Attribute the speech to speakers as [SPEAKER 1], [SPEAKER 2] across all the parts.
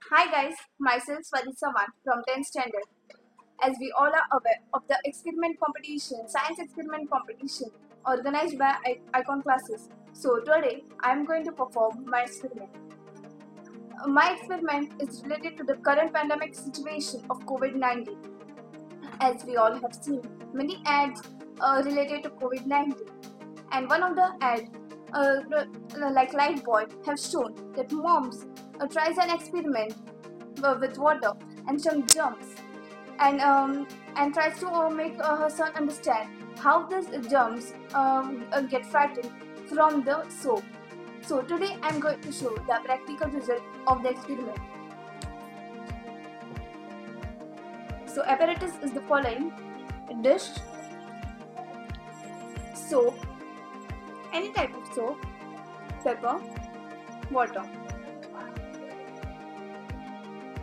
[SPEAKER 1] Hi guys, myself Swati Sawan from 10th standard. As we all are aware of the experiment competition, science experiment competition organized by Icon classes. So today I am going to perform my experiment. My experiment is related to the current pandemic situation of COVID-19. As we all have seen many ads related to COVID-19, and one of the ads like Lifebuoy have shown that moms tries an experiment with water and some germs, and tries to make her son understand how these germs get frightened from the soap. So today I'm going to show the practical result of the experiment. So apparatus is the following: dish, soap, any type of soap, pepper, water.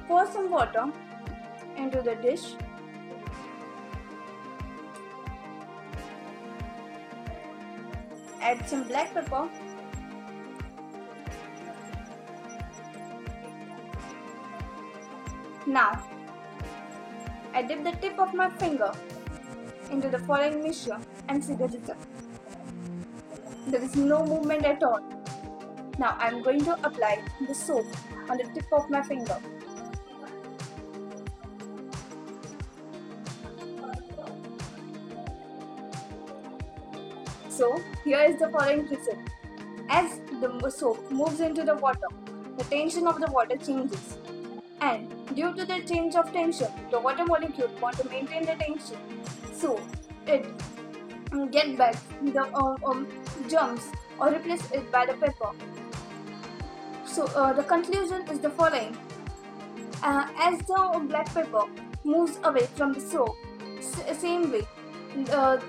[SPEAKER 1] Pour some water into the dish. Add some black pepper. Now, I dip the tip of my finger into the following mixture and see the result. There is no movement at all. Now I am going to apply the soap on the tip of my finger. So here is the following result. As the soap moves into the water, the tension of the water changes. And due to the change of tension, the water molecule want to maintain the tension. So it get back the germs or replace it by the pepper. So the conclusion is the following. As the black pepper moves away from the soap, same way the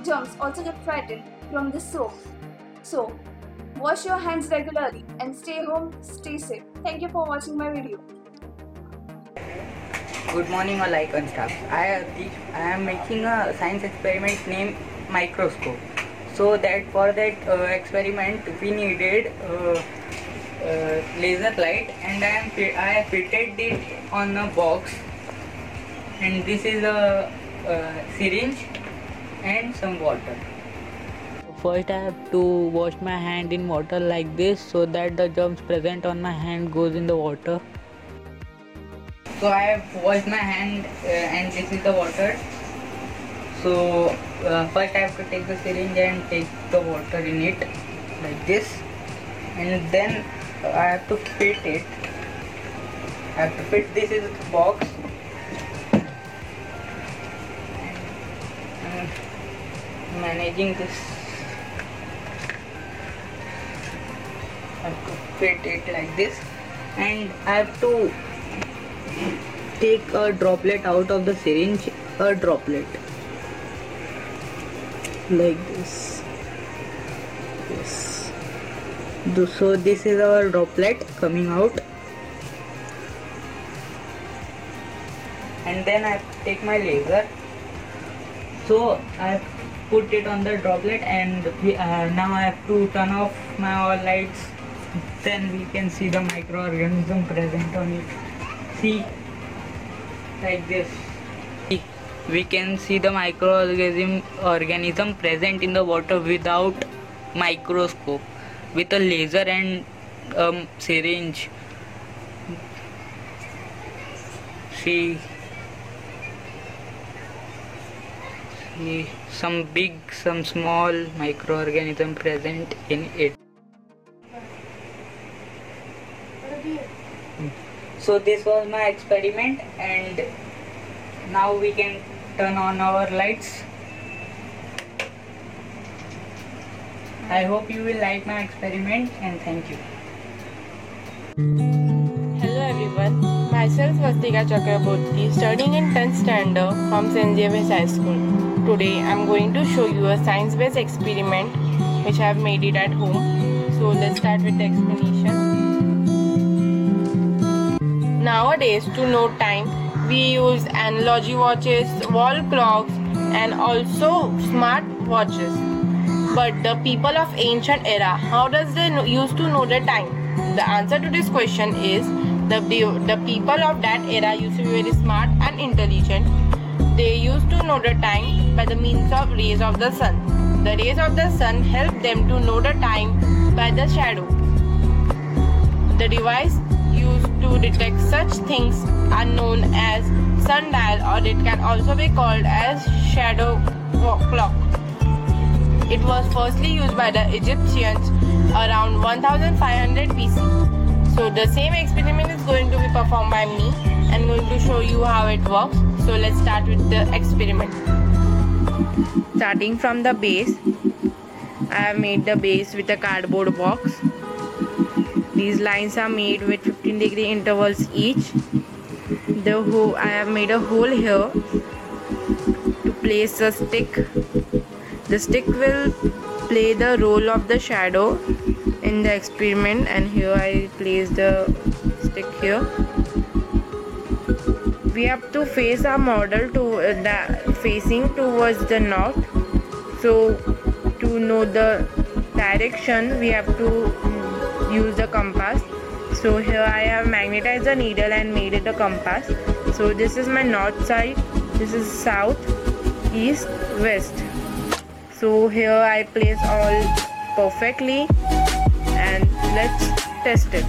[SPEAKER 1] germs also get frightened from the soap. So wash your hands regularly and stay home, stay safe. Thank you for watching my video.
[SPEAKER 2] Good morning all Icon staff. I am making a science experiment named microscope. So that for that experiment we needed laser light, and I have fitted it on a box, and this is a syringe and some water.
[SPEAKER 3] First I have to wash my hand in water like this so that the germs present on my hand goes in the water.
[SPEAKER 2] So I have washed my hand and this is the water. So first I have to take the syringe and take the water in it like this, and then I have to fit it. I have to fit this in the box. And managing this, I have to fit it like this, and I have to take a droplet out of the syringe, a droplet like this. Yes. So this is our droplet coming out, and then I take my laser. So I put it on the droplet, and now I have to turn off my all lights. Then we can see the microorganism present on it. See, like this. We can see the microorganism present in the water without microscope, with a laser and syringe. See some big, some small microorganism present in it. So this was my experiment, and now we can turn on our lights. I hope you will like my experiment, and thank you.
[SPEAKER 4] Hello everyone, myself Vastika Chakraborty, studying in 10th standard from St. Xavier's High School. Today I am going to show you a science-based experiment which I have made it at home. So let's start with the explanation. Nowadays, to note time, we use analogy watches, wall clocks, and also smart watches. But the people of ancient era, how does they used to know the time? The answer to this question is The people of that era used to be very smart and intelligent. They used to know the time by the means of rays of the sun. The rays of the sun helped them to know the time by the shadow. The device used to detect such things are known as sundial, or it can also be called as shadow clock. It was firstly used by the Egyptians around 1500 BC. So the same experiment is going to be performed by me and going to show you how it works. So let's start with the experiment. Starting from the base, I have made the base with a cardboard box. These lines are made with 15-degree intervals each. I have made a hole here to place a stick. The stick will play the role of the shadow in the experiment, and here I place the stick here. We have to face our model to facing towards the north. So to know the direction, we have to use the compass. So here I have magnetized the needle and made it a compass. So this is my north side, this is south, east, west. So here I place all perfectly, and let's test it.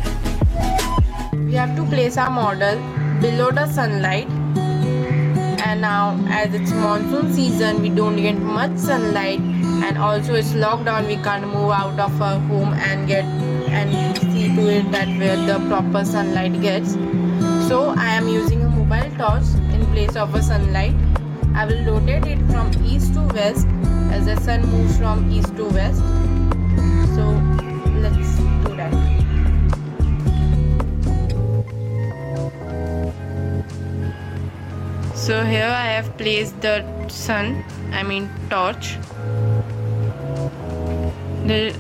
[SPEAKER 4] We have to place our model below the sunlight, and now as it's monsoon season, we don't get much sunlight, and also it's lockdown, we can't move out of our home and see to it that where the proper sunlight gets. So I am using a mobile torch in place of a sunlight. I will rotate it from east to west as the sun moves from east to west. So let's do that. So here I have placed the torch. The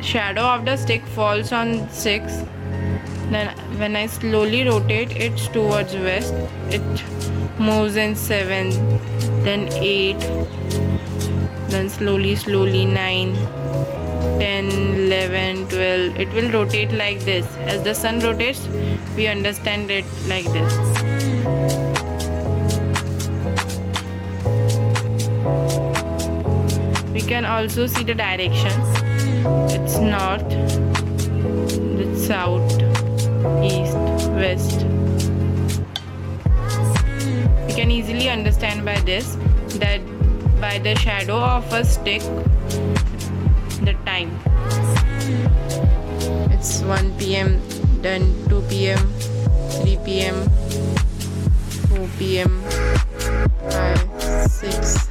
[SPEAKER 4] shadow of the stick falls on 6. Then when I slowly rotate it towards west, it moves in 7, then 8, then slowly 9, 10, 11, 12. It will rotate like this. As the sun rotates, we understand it like this. We can also see the directions. It's north, it's south, east, west. We can easily understand by this that by the shadow of a stick, the time. It's 1 p.m, then 2 p.m, 3 p.m, 4 p.m, 5, 6,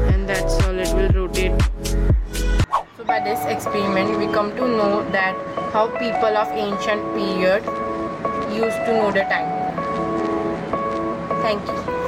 [SPEAKER 4] and that's all. It will rotate. So by this experiment, we come to know that how people of ancient period used to know the time. Thank you.